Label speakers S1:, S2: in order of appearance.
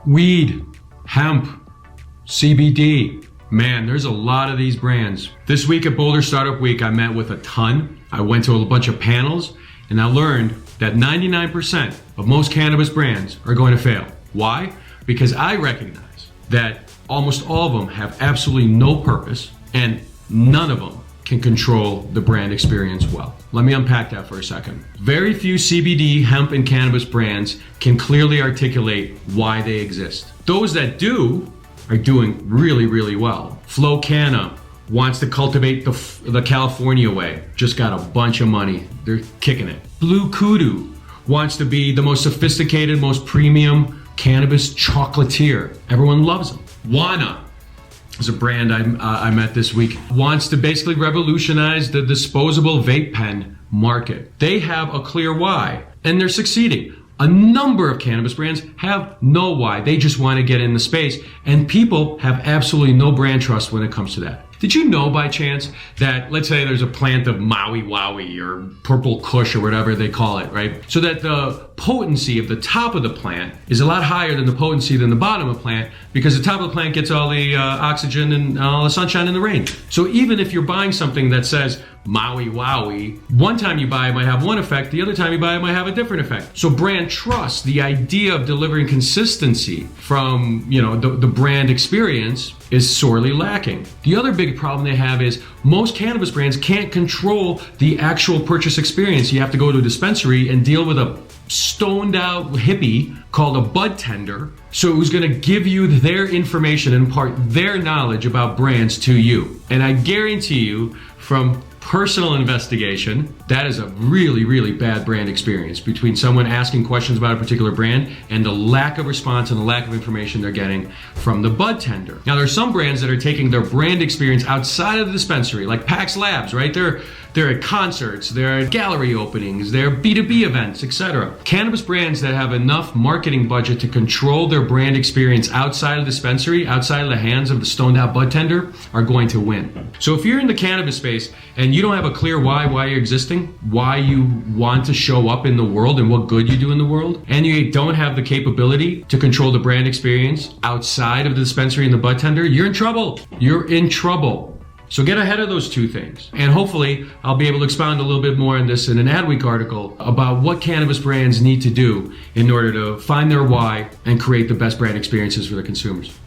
S1: Weed, hemp, CBD. Man, there's a lot of these brands. This week at Boulder Startup Week, I met with a ton. I went to a bunch of panels, and I learned that 99% of most cannabis brands are going to fail. Why? Because I recognize that almost all of them have absolutely no purpose, and none of them can control the brand experience well. Let me unpack that for a second. Very few CBD, hemp, and cannabis brands can clearly articulate why they exist. Those that do are doing really, really well. Flow Canna wants to cultivate the California way. Just got a bunch of money. They're kicking it. Blue Kudu wants to be the most sophisticated, most premium cannabis chocolatier. Everyone loves them. Wana is a brand I met this week. Wants to basically revolutionize the disposable vape pen market. They have a clear why, and they're succeeding. A number of cannabis brands have no why. They just want to get in the space, and people have absolutely no brand trust when it comes to that. Did you know by chance that, let's say there's a plant of Maui Wowie or Purple Kush or whatever they call it, right? So that the potency of the top of the plant is a lot higher than the potency than the bottom of the plant, because the top of the plant gets all the oxygen and all the sunshine and the rain. So even if you're buying something that says Maui Wowie, one time you buy it might have one effect, the other time you buy it might have a different effect. So brand trust, the idea of delivering consistency from, the brand experience, is sorely lacking. The other big problem they have is most cannabis brands can't control the actual purchase experience. You have to go to a dispensary and deal with a stoned out hippie called a bud tender, so who's going to give you their information and impart their knowledge about brands to you. And I guarantee you, from personal investigation, that is a really, really bad brand experience between someone asking questions about a particular brand and the lack of response and the lack of information they're getting from the bud tender. Now, there's some brands that are taking their brand experience outside of the dispensary, like Pax Labs, right? They're at concerts, they're at gallery openings, they're B2B events, etc. Cannabis brands that have enough marketing budget to control their brand experience outside of the dispensary, outside of the hands of the stoned out bud tender, are going to win. So if you're in the cannabis space and you don't have a clear why you're existing, why you want to show up in the world and what good you do in the world, and you don't have the capability to control the brand experience outside of the dispensary and the bud tender, you're in trouble. You're in trouble. So get ahead of those two things. And hopefully I'll be able to expound a little bit more on this in an Adweek article about what cannabis brands need to do in order to find their why and create the best brand experiences for their consumers.